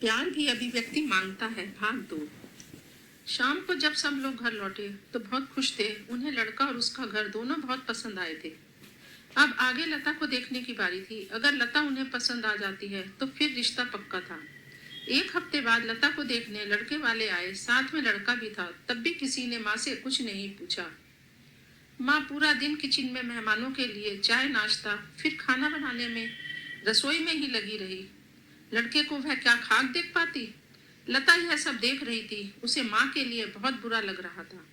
प्यार भी अभिव्यक्ति मांगता है। भाग 2। शाम को जब सब लोग घर लौटे तो बहुत खुश थे। उन्हें लड़का और उसका घर दोनों बहुत पसंद आए थे। अब आगे लता को देखने की बारी थी। अगर लता उन्हें पसंद आ जाती है तो फिर रिश्ता पक्का था। 1 हफ्ते बाद लता को देखने लड़के वाले आए, साथ में लड़का भी था। तब भी किसी ने माँ से कुछ नहीं पूछा। माँ पूरा दिन किचन में मेहमानों के लिए चाय नाश्ता फिर खाना बनाने में, रसोई में ही लगी रही। लड़के को वह क्या खाक देख पाती। लता यह सब देख रही थी। उसे माँ के लिए बहुत बुरा लग रहा था।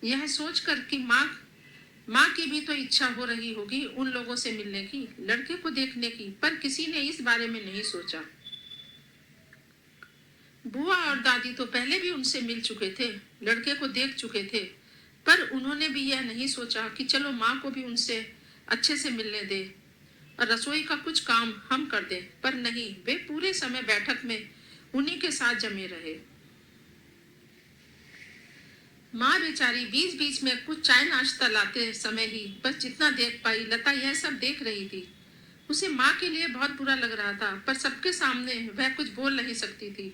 यह सोचकर कि माँ की भी तो इच्छा हो रही होगी उन लोगों से मिलने की, लड़के को देखने की, पर किसी ने इस बारे में नहीं सोचा। बुआ और दादी तो पहले भी उनसे मिल चुके थे, लड़के को देख चुके थे, पर उन्होंने भी यह नहीं सोचा कि चलो माँ को भी उनसे अच्छे से मिलने दे और रसोई का कुछ काम हम कर दें। पर नहीं, वे पूरे समय बैठक में उन्हीं के साथ जमे रहे। माँ बेचारी बीच बीच में कुछ चाय नाश्ता लाते समय ही बस जितना देख पाई, लता यह सब देख रही थी। उसे माँ के लिए बहुत बुरा लग रहा था, पर सबके सामने वह कुछ बोल नहीं सकती थी।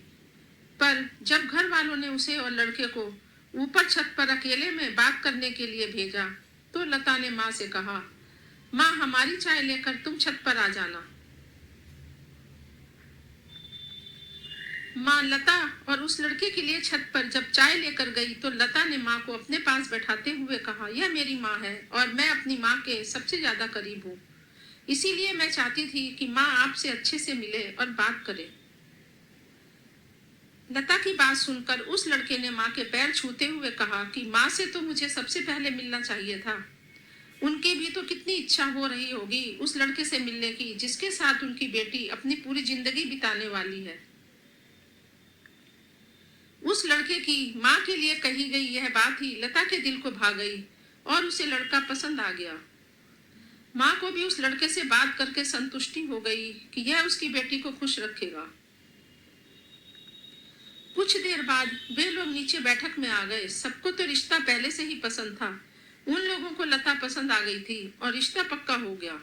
पर जब घर वालों ने उसे और लड़के को ऊपर छत पर अकेले में बात करने के लिए भेजा तो लता ने माँ से कहा, माँ हमारी चाय लेकर तुम छत पर आ जाना। माँ लता और उस लड़के के लिए छत पर जब चाय लेकर गई तो लता ने माँ को अपने पास बैठाते हुए कहा, यह मेरी माँ है और मैं अपनी माँ के सबसे ज्यादा करीब हूँ। इसीलिए मैं चाहती थी कि माँ आपसे अच्छे से मिले और बात करे। लता की बात सुनकर उस लड़के ने माँ के पैर छूते हुए कहा कि माँ से तो मुझे सबसे पहले मिलना चाहिए था। उनकी भी तो कितनी इच्छा हो रही होगी उस लड़के से मिलने की जिसके साथ उनकी बेटी अपनी पूरी जिंदगी बिताने वाली है। उस लड़के की माँ के लिए कही गई यह बात ही लता के दिल को भा गई और उसे लड़का पसंद आ गया। माँ को भी उस लड़के से बात करके संतुष्टि हो गई कि यह उसकी बेटी को खुश रखेगा। कुछ देर बाद वे लोग नीचे बैठक में आ गए। सबको तो रिश्ता पहले से ही पसंद था। उन लोगों को लता पसंद आ गई थी और रिश्ता पक्का हो गया।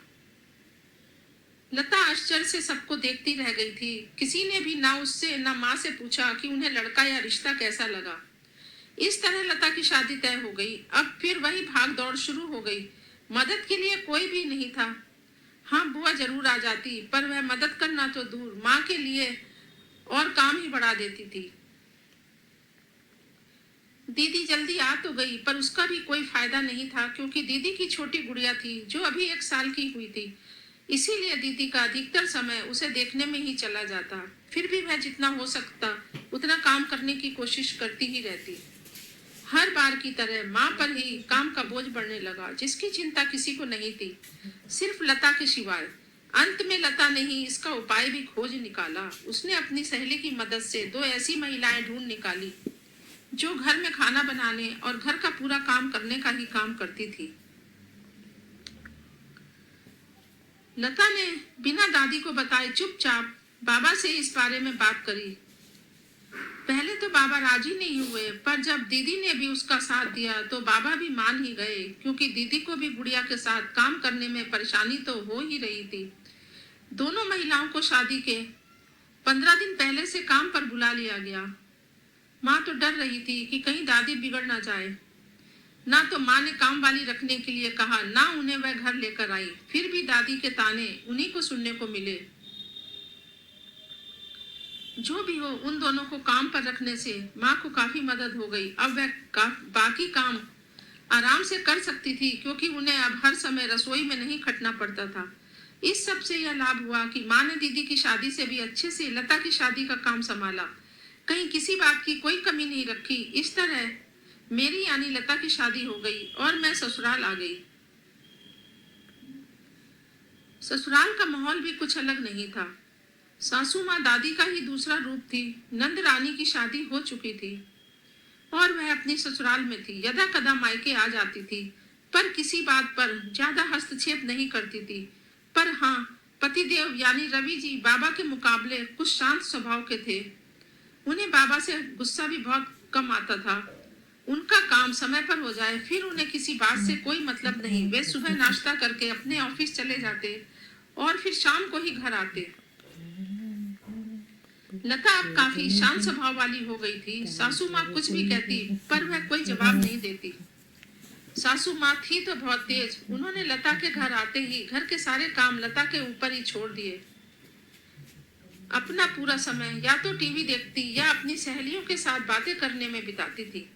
लता आश्चर्य से सबको देखती रह गई थी। किसी ने भी ना उससे ना माँ से पूछा कि उन्हें लड़का या रिश्ता कैसा लगा। इस तरह लता की शादी तय हो गई। अब फिर वही भाग दौड़ शुरू हो गई। मदद के लिए कोई भी नहीं था। हाँ, बुआ जरूर आ जाती, पर वह मदद करना तो दूर, माँ के लिए और काम ही बढ़ा देती थी। दीदी जल्दी आ तो गई, पर उसका भी कोई फायदा नहीं था क्योंकि दीदी की छोटी गुड़िया थी जो अभी 1 साल की हुई थी। इसीलिए दीदी का अधिकतर समय उसे देखने में ही चला जाता। फिर भी वह जितना हो सकता उतना काम करने की कोशिश करती ही रहती। हर बार की तरह माँ पर ही काम का बोझ बढ़ने लगा, जिसकी चिंता किसी को नहीं थी, सिर्फ लता के सिवाय। अंत में लता ने ही इसका उपाय भी खोज निकाला। उसने अपनी सहेली की मदद से 2 ऐसी महिलाएं ढूंढ निकाली जो घर में खाना बनाने और घर का पूरा काम करने का ही काम करती थी। लता ने बिना दादी को बताए चुपचाप बाबा से इस बारे में बात करी। पहले तो बाबा राजी नहीं हुए, पर जब दीदी ने भी उसका साथ दिया तो बाबा भी मान ही गए क्योंकि दीदी को भी गुड़िया के साथ काम करने में परेशानी तो हो ही रही थी। दोनों महिलाओं को शादी के 15 दिन पहले से काम पर बुला लिया गया। माँ तो डर रही थी कि कहीं दादी बिगड़ ना जाए। ना तो माँ ने काम वाली रखने के लिए कहा, ना उन्हें वह घर लेकर आई। फिर भी दादी के ताने उन्हीं को सुनने को मिले। जो भी हो, उन दोनों को काम पर रखने से माँ को काफी मदद हो गई। अब वह बाकी काम आराम से कर सकती थी क्योंकि उन्हें अब हर समय रसोई में नहीं खटना पड़ता था। इस सब से यह लाभ हुआ कि माँ ने दीदी की शादी से भी अच्छे से लता की शादी का काम संभाला, कहीं किसी बात की कोई कमी नहीं रखी। इस तरह मेरी यानी लता की शादी हो गई और मैं ससुराल आ गई। ससुराल का माहौल भी कुछ अलग नहीं था। सासू माँ दादी का ही दूसरा रूप थी। नंद रानी की शादी हो चुकी थी और वह अपनी ससुराल में थी। यदा कदा मायके आ जाती थी, पर किसी बात पर ज्यादा हस्तक्षेप नहीं करती थी। पर हाँ, पतिदेव यानी रवि जी बाबा के मुकाबले कुछ शांत स्वभाव के थे। उन्हें बाबा से गुस्सा भी बहुत कम आता था। उनका काम समय पर हो जाए फिर उन्हें किसी बात से कोई मतलब नहीं। वे सुबह नाश्ता करके अपने ऑफिस चले जाते और फिर शाम को ही घर आते। लता अब काफी शांत स्वभाव वाली हो गई थी। सासू माँ कुछ भी कहती पर वह कोई जवाब नहीं देती। सासू माँ थी तो बहुत तेज। उन्होंने लता के घर आते ही घर के सारे काम लता के ऊपर ही छोड़ दिए। अपना पूरा समय या तो टीवी देखती या अपनी सहेलियों के साथ बातें करने में बिताती थी।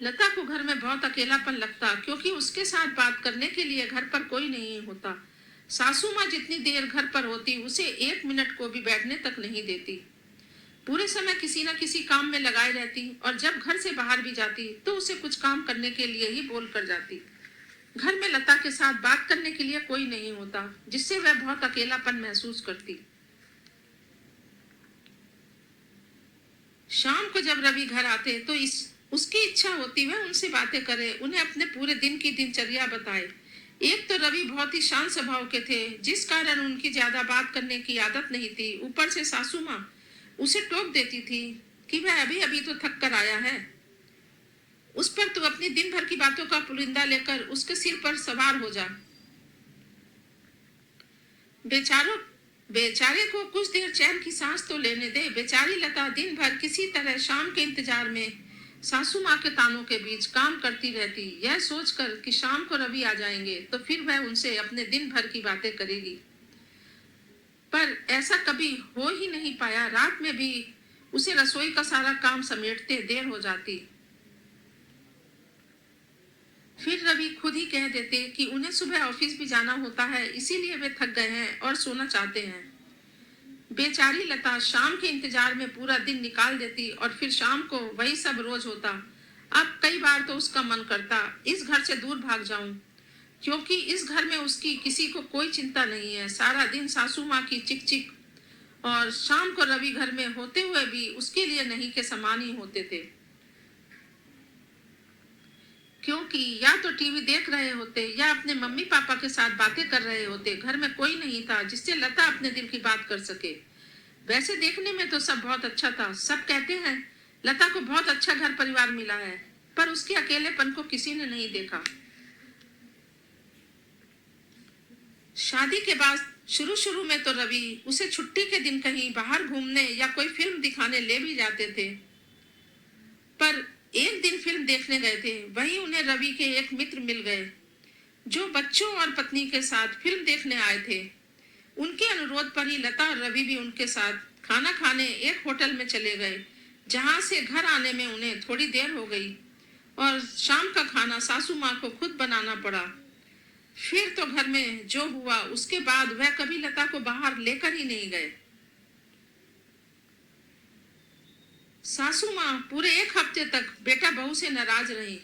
लता को घर में बहुत अकेलापन लगता क्योंकि उसके साथ बात करने के लिए घर पर कोई नहीं होता। सासू माँ जितनी देर घर पर होती उसे 1 मिनट को भी बैठने तक नहीं देती। पूरे समय किसी न किसी काम में लगाई रहती और जब घर से बाहर भी जाती तो उसे कुछ काम करने के लिए ही बोल कर जाती। घर में लता के साथ बात करने के लिए कोई नहीं होता, जिससे वह बहुत अकेलापन महसूस करती। शाम को जब रवि घर आते तो उसकी इच्छा होती वह उनसे बातें करे, उन्हें अपने पूरे दिन की दिनचर्या बताए। एक तो रवि बहुत ही शांत स्वभाव के थे, जिस कारण उनकी ज्यादा बात करने की आदत नहीं थी। ऊपर से सासू माँ उसे टोक देती थी कि वह अभी अभी तो थक कर आया है, उस पर तू अपनी दिन भर की बातों का पुलिंदा लेकर उसके सिर पर सवार हो जा। बेचारे को कुछ देर चैन की सांस तो लेने दे। बेचारी लता दिन भर किसी तरह शाम के इंतजार में सासू माँ के तानों के बीच काम करती रहती, यह सोचकर कि शाम को रवि आ जाएंगे तो फिर वह उनसे अपने दिन भर की बातें करेगी। पर ऐसा कभी हो ही नहीं पाया। रात में भी उसे रसोई का सारा काम समेटते देर हो जाती। फिर रवि खुद ही कह देते कि उन्हें सुबह ऑफिस भी जाना होता है, इसीलिए वे थक गए हैं और सोना चाहते हैं। बेचारी लता शाम के इंतजार में पूरा दिन निकाल देती और फिर शाम को वही सब रोज होता। अब कई बार तो उसका मन करता इस घर से दूर भाग जाऊं, क्योंकि इस घर में उसकी किसी को कोई चिंता नहीं है। सारा दिन सासू माँ की चिक चिक और शाम को रवि घर में होते हुए भी उसके लिए नहीं के समान ही होते थे, क्योंकि या तो टीवी देख रहे होते या अपने मम्मी पापा के साथ बातें कर रहे होते। घर में कोई नहीं था जिससे लता अपने दिल की बात कर सके। वैसे देखने में तो सब बहुत अच्छा था। सब कहते हैं लता को बहुत अच्छा घर परिवार मिला है, पर उसके अकेलेपन को किसी ने नहीं देखा। शादी के बाद शुरू में तो रवि उसे छुट्टी के दिन कहीं बाहर घूमने या कोई फिल्म दिखाने ले भी जाते थे। पर एक दिन फिल्म देखने गए थे, वहीं उन्हें रवि के एक मित्र मिल गए जो बच्चों और पत्नी के साथ फिल्म देखने आए थे। उनके अनुरोध पर ही लता और रवि भी उनके साथ खाना खाने एक होटल में चले गए, जहां से घर आने में उन्हें थोड़ी देर हो गई और शाम का खाना सासू माँ को खुद बनाना पड़ा। फिर तो घर में जो हुआ उसके बाद वह कभी लता को बाहर लेकर ही नहीं गए। सासू माँ पूरे 1 हफ्ते तक बेटा बहू से नाराज रही।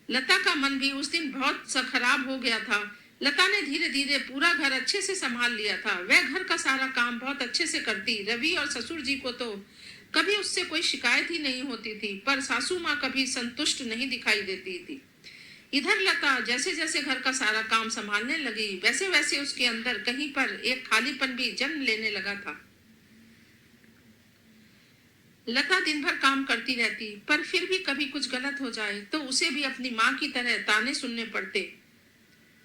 लता का मन भी उस दिन बहुत सा खराब हो गया था। लता ने धीरे धीरे पूरा घर अच्छे से संभाल लिया था। वह घर का सारा काम बहुत अच्छे से करती। रवि और ससुर जी को तो कभी उससे कोई शिकायत ही नहीं होती थी, पर सासू माँ कभी संतुष्ट नहीं दिखाई देती थी। इधर लता जैसे जैसे घर का सारा काम संभालने लगी, वैसे वैसे उसके अंदर कहीं पर एक खालीपन भी जन्म लेने लगा था। लता दिन भर काम करती रहती, पर फिर भी कभी कुछ गलत हो जाए तो उसे भी अपनी माँ की तरह ताने सुनने पड़ते।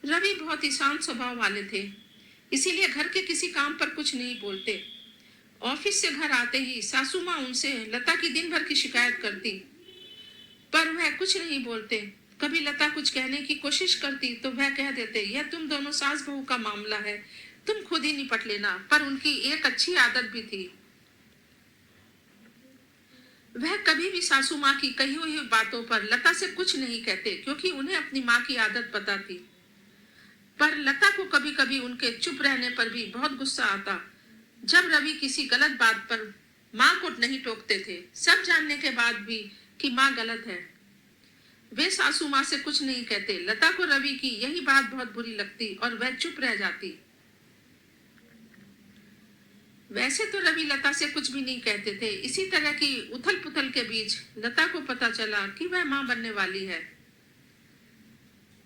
रवि बहुत ही शांत स्वभाव वाले थे, इसीलिए घर के किसी काम पर कुछ नहीं बोलते। ऑफिस से घर आते ही सासू माँ उनसे लता की दिन भर की शिकायत करती, पर वह कुछ नहीं बोलते। कभी लता कुछ कहने की कोशिश करती तो वह कह देते, यह तुम दोनों सास बहू का मामला है, तुम खुद ही निपट लेना। पर उनकी एक अच्छी आदत भी थी, वह कभी भी सासू माँ की कही हुई बातों पर लता से कुछ नहीं कहते, क्योंकि उन्हें अपनी माँ की आदत पता थी। पर लता को कभी कभी उनके चुप रहने पर भी बहुत गुस्सा आता, जब रवि किसी गलत बात पर माँ को नहीं टोकते थे, सब जानने के बाद भी कि माँ गलत है। वे सासू माँ से कुछ नहीं कहते। लता को रवि की यही बात बहुत बुरी लगती और वह चुप रह जाती। वैसे तो रवि लता से कुछ भी नहीं कहते थे। इसी तरह की उथल पुथल के बीच लता को पता चला कि वह माँ बनने वाली है।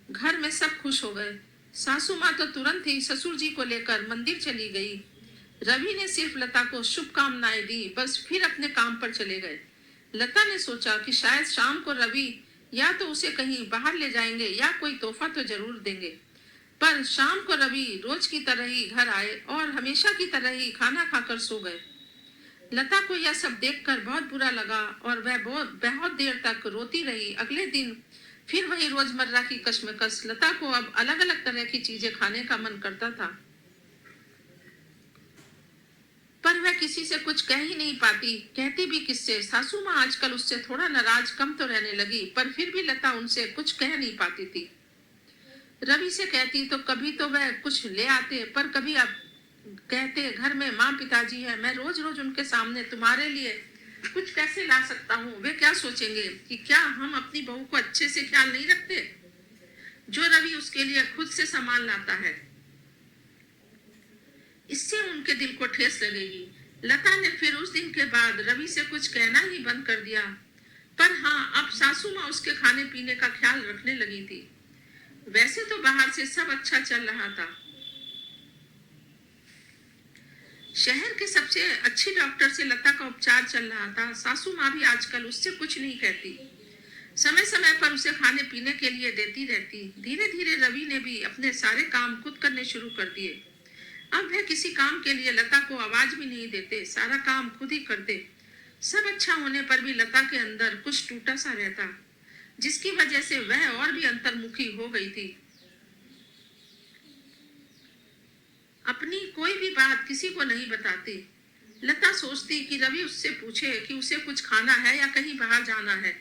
घर में सब खुश हो गए। सासू माँ तो तुरंत ही ससुर जी को लेकर मंदिर चली गई। रवि ने सिर्फ लता को शुभकामनाएं दी, बस फिर अपने काम पर चले गए। लता ने सोचा कि शायद शाम को रवि या तो उसे कहीं बाहर ले जाएंगे या कोई तोहफा तो जरूर देंगे, पर शाम को रवि रोज की तरह ही घर आए और हमेशा की तरह ही खाना खाकर सो गए। लता को यह सब देखकर बहुत बुरा लगा और वह बहुत बहुत देर तक रोती रही। अगले दिन फिर वही रोजमर्रा की कश्मकश। लता को अब अलग अलग तरह की चीजें खाने का मन करता था, पर वह किसी से कुछ कह ही नहीं पाती। कहती भी किससे? सासू माँ आजकल उससे थोड़ा नाराज कम तो रहने लगी, पर फिर भी लता उनसे कुछ कह नहीं पाती थी। रवि से कहती तो कभी तो वह कुछ ले आते, पर कभी अब कहते घर में माँ पिताजी है, मैं रोज रोज उनके सामने तुम्हारे लिए कुछ कैसे ला सकता हूँ? वे क्या सोचेंगे कि क्या हम अपनी बहू को अच्छे से ख्याल नहीं रखते, जो रवि उसके लिए खुद से सामान लाता है। इससे उनके दिल को ठेस लगेगी। लता ने फिर उस दिन के बाद रवि से कुछ कहना ही बंद कर दिया। पर हाँ, अब सासू माँ उसके खाने पीने का ख्याल रखने लगी थी। वैसे तो बाहर से सब अच्छा चल रहा था। शहर के सबसे अच्छी डॉक्टर से लता का उपचार चल रहा था। सासू माँ भी आजकल उससे कुछ नहीं कहती, समय समय पर उसे खाने पीने के लिए देती रहती। धीरे धीरे रवि ने भी अपने सारे काम खुद करने शुरू कर दिए। अब वह किसी काम के लिए लता को आवाज भी नहीं देते, सारा काम खुद ही करते। सब अच्छा होने पर भी लता के अंदर कुछ टूटा सा रहता, जिसकी वजह से वह और भी अंतर्मुखी हो गई थी। अपनी कोई भी बात किसी को नहीं बताती। लता सोचती कि रवि उससे पूछे कि उसे कुछ खाना है या कहीं बाहर जाना है।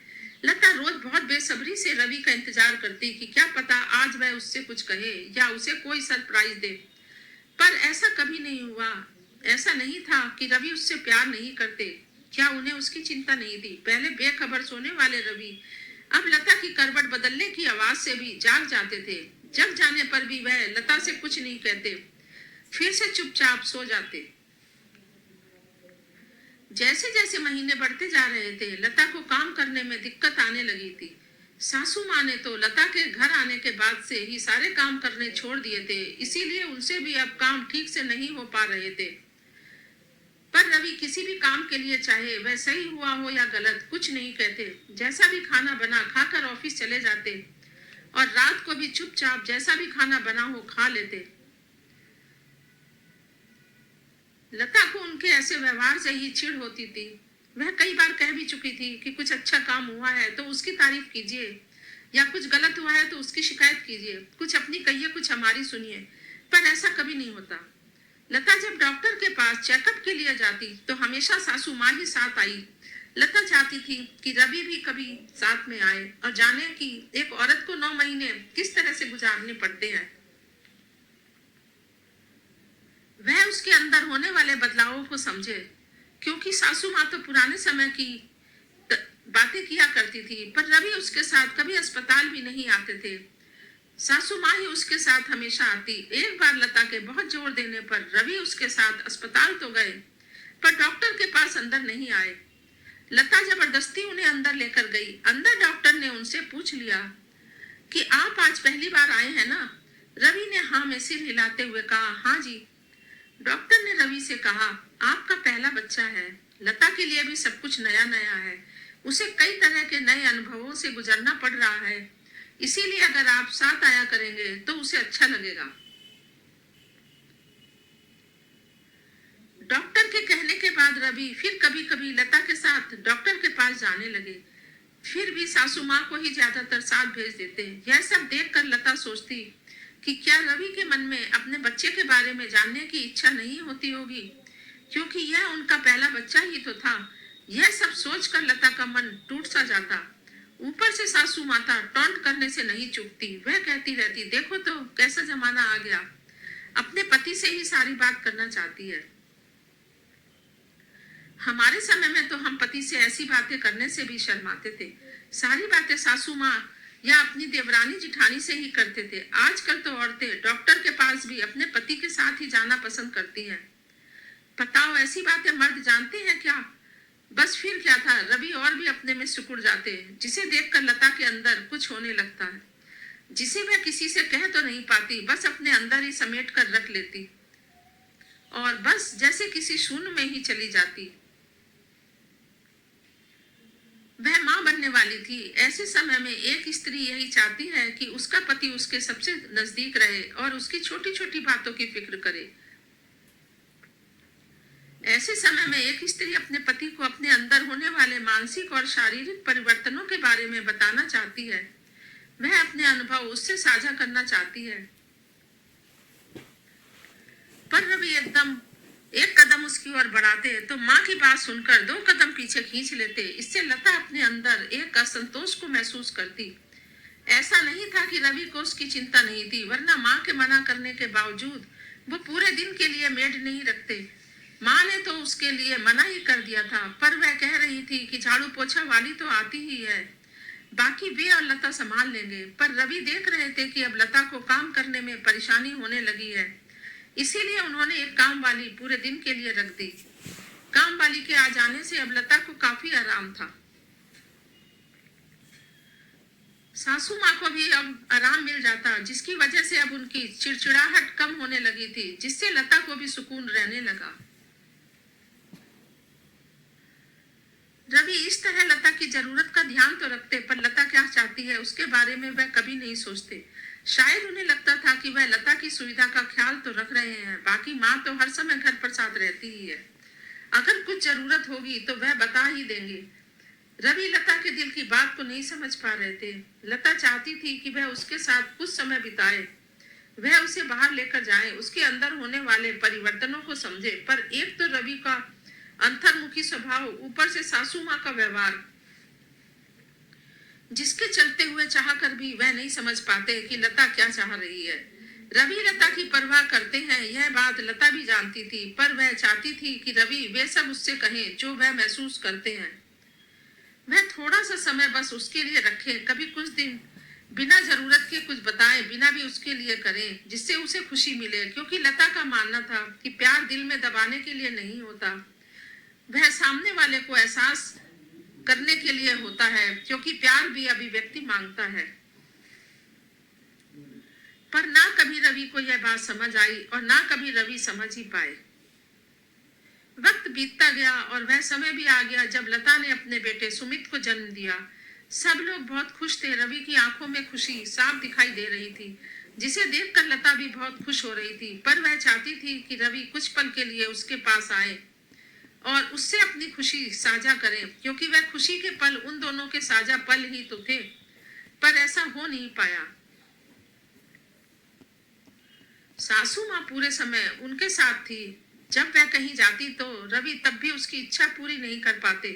लता रोज बहुत बेसब्री से रवि का इंतजार करती कि क्या पता आज वह उससे कुछ कहे या उसे कोई सरप्राइज दे, पर ऐसा कभी नहीं हुआ। ऐसा नहीं था कि रवि उससे प्यार नहीं करते, क्या उन्हें उसकी चिंता नहीं थी? पहले बेखबर सोने वाले रवि अब लता की करवट बदलने की आवाज से भी जाग जाते थे। जग जाने पर भी वह लता से कुछ नहीं कहते, फिर से चुपचाप सो जाते। जैसे जैसे महीने बढ़ते जा रहे थे, लता को काम करने में दिक्कत आने लगी थी। सासू माँ ने तो लता के घर आने के बाद से ही सारे काम करने छोड़ दिए थे, इसीलिए उनसे भी अब काम ठीक से नहीं हो पा रहे थे। पर रवि किसी भी काम के लिए, चाहे वह सही हुआ हो या गलत, कुछ नहीं कहते। जैसा भी खाना बना खाकर ऑफिस चले जाते और रात को भी चुपचाप जैसा भी खाना बना हो खा लेते। लता को उनके ऐसे व्यवहार से ही चिढ़ होती थी। वह कई बार कह भी चुकी थी कि कुछ अच्छा काम हुआ है तो उसकी तारीफ कीजिए, या कुछ गलत हुआ है तो उसकी शिकायत कीजिए, कुछ अपनी कहिए कुछ हमारी सुनिए, पर ऐसा कभी नहीं होता। लता जब डॉक्टर के पास चेकअप के लिए जाती तो हमेशा सासू माँ ही साथ आई। लता चाहती थी कि रवि भी कभी साथ में आए और जाने कि एक औरत को 9 महीने किस तरह से गुजारने पड़ते हैं। वह उसके अंदर होने वाले बदलावों को समझे, क्योंकि सासू माँ तो पुराने समय की बातें किया करती थी, पर रवि उसके साथ कभी अस्पताल भी नहीं आते थे। सासू माँ ही उसके साथ हमेशा आती। एक बार लता के बहुत जोर देने पर रवि उसके साथ अस्पताल तो गए, पर डॉक्टर के पास अंदर नहीं आए। लता जबरदस्ती उन्हें अंदर लेकर गई। अंदर डॉक्टर ने उनसे पूछ लिया कि आप आज पहली बार आए हैं ना? रवि ने हाँ में सिर हिलाते हुए कहा, हाँ जी। डॉक्टर ने रवि से कहा, आपका पहला बच्चा है। लता के लिए भी सब कुछ नया नया है, उसे कई तरह के नए अनुभवों से गुजरना पड़ रहा है, इसीलिए अगर आप साथ आया करेंगे तो उसे अच्छा लगेगा। डॉक्टर के कहने के बाद रवि फिर कभी कभी लता के साथ डॉक्टर के पास जाने लगे। फिर भी सासू माँ को ही ज्यादातर साथ भेज देते। यह सब देखकर लता सोचती कि क्या रवि के मन में अपने बच्चे के बारे में जानने की इच्छा नहीं होती होगी, क्योंकि यह उनका पहला बच्चा ही तो था। यह सब सोचकर लता का मन टूट सा जाता। ऊपर से सासू माता टॉन्ट करने से नहीं चूकती। वह कहती रहती, देखो तो कैसा जमाना आ गया, अपने पति से ही सारी बात करना चाहती है। हमारे समय में तो हम पति से ऐसी बातें करने से भी शर्माते थे। सारी बातें सासू माँ या अपनी देवरानी जिठानी से ही करते थे। आजकल तो औरतें डॉक्टर के पास भी अपने पति के साथ ही जाना पसंद करती हैं। बताओ, ऐसी बातें मर्द जानते हैं क्या? बस फिर क्या था, रवि और भी अपने में सिकुड़ जाते, जिसे देखकर लता के अंदर कुछ होने लगता है, जिसे वह किसी से कह तो नहीं पाती, बस अपने अंदर ही समेट कर रख लेती और बस जैसे किसी शून्य में ही चली जाती। वह माँ बनने वाली वाली थी। ऐसे समय में एक स्त्री यही चाहती है कि उसका पति उसके सबसे नजदीक रहे और उसकी छोटी छोटी बातों की फिक्र करे। ऐसे समय में एक स्त्री अपने पति को अपने अंदर होने वाले मानसिक और शारीरिक परिवर्तनों के बारे में बताना चाहती है। वह अपने अनुभव उससे साझा करना चाहती है, पर रवि एक कदम उसकी ओर बढ़ाते तो माँ की बात सुनकर 2 कदम पीछे खींच लेते। इससे लता अपने अंदर एक असंतोष को महसूस करती। ऐसा नहीं था कि रवि को उसकी चिंता नहीं थी, वरना माँ के मना करने के बावजूद वो पूरे दिन के लिए मेड नहीं रखते। माँ ने तो उसके लिए मना ही कर दिया था, पर वह कह रही थी कि झाड़ू पोछा वाली तो आती ही है, बाकी वे और लता संभाल लेंगे। पर रवि देख रहे थे कि अब लता को काम करने में परेशानी होने लगी है, इसीलिए उन्होंने एक काम वाली पूरे दिन के लिए रख दी। काम वाली के आ जाने से अब लता को काफी आराम था। सासू माँ को भी अब आराम मिल जाता, जिसकी वजह से अब उनकी चिड़चिड़ाहट कम होने लगी थी, जिससे लता को भी सुकून रहने लगा। रवि इस तरह लता की जरूरत का ध्यान तो रखते, पर लता क्या चाहती है उसके बारे में वह कभी नहीं सोचते। शायद उन्हें लगता था कि वह लता की सुविधा का ख्याल तो रख रहे हैं, बाकी माँ तो हर समय घर पर साथ रहती ही है। अगर कुछ जरूरत होगी तो वह बता ही देंगे। रवि लता के दिल की बात को नहीं समझ पा रहे थे। लता चाहती थी कि वह उसके साथ कुछ समय बिताए, वह उसे बाहर लेकर जाए, उसके अंदर होने वाले परिवर्तनों को समझे। पर एक तो रवि का अंतर्मुखी स्वभाव, ऊपर से सासू माँ का व्यवहार, जिसके चलते हुए चाहकर भी वह नहीं समझ पाते कि लता क्या चाह रही है। रवि लता की परवाह करते हैं, यह बात लता भी जानती थी, पर वह चाहती थी कि रवि वे सब उससे कहें जो वह महसूस करते हैं। वह थोड़ा सा समय बस उसके लिए रखें, कभी कुछ दिन बिना जरूरत के कुछ बताएं, बिना भी उसके लिए करें, जिससे उसे खुशी मिले। क्योंकि लता का मानना था कि प्यार दिल में दबाने के लिए नहीं होता, वह सामने वाले को एहसास करने के लिए होता है, क्योंकि प्यार भी अभिव्यक्ति मांगता है। पर ना कभी रवि को यह बात समझ आई और ना कभी रवि समझ ही पाए। वक्त बीतता गया और वह समय भी आ गया जब लता ने अपने बेटे सुमित को जन्म दिया। सब लोग बहुत खुश थे। रवि की आंखों में खुशी साफ दिखाई दे रही थी, जिसे देखकर लता भी बहुत खुश हो रही थी। पर वह चाहती थी कि रवि कुछ पल के लिए उसके पास आए और उससे अपनी खुशी साझा करें, क्योंकि वह खुशी के पल उन दोनों के साझा पल ही तो थे। पर ऐसा हो नहीं पाया। सासू माँ पूरे समय उनके साथ थी। जब वह कहीं जाती तो रवि तब भी उसकी इच्छा पूरी नहीं कर पाते।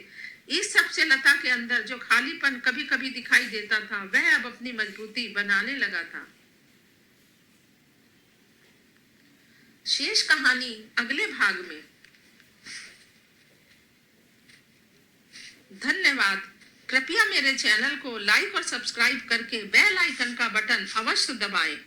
इस सब से लता के अंदर जो खालीपन कभी कभी दिखाई देता था, वह अब अपनी मजबूती बनाने लगा था। शेष कहानी अगले भाग में। धन्यवाद। कृपया मेरे चैनल को लाइक और सब्सक्राइब करके बेल आइकन का बटन अवश्य दबाएं।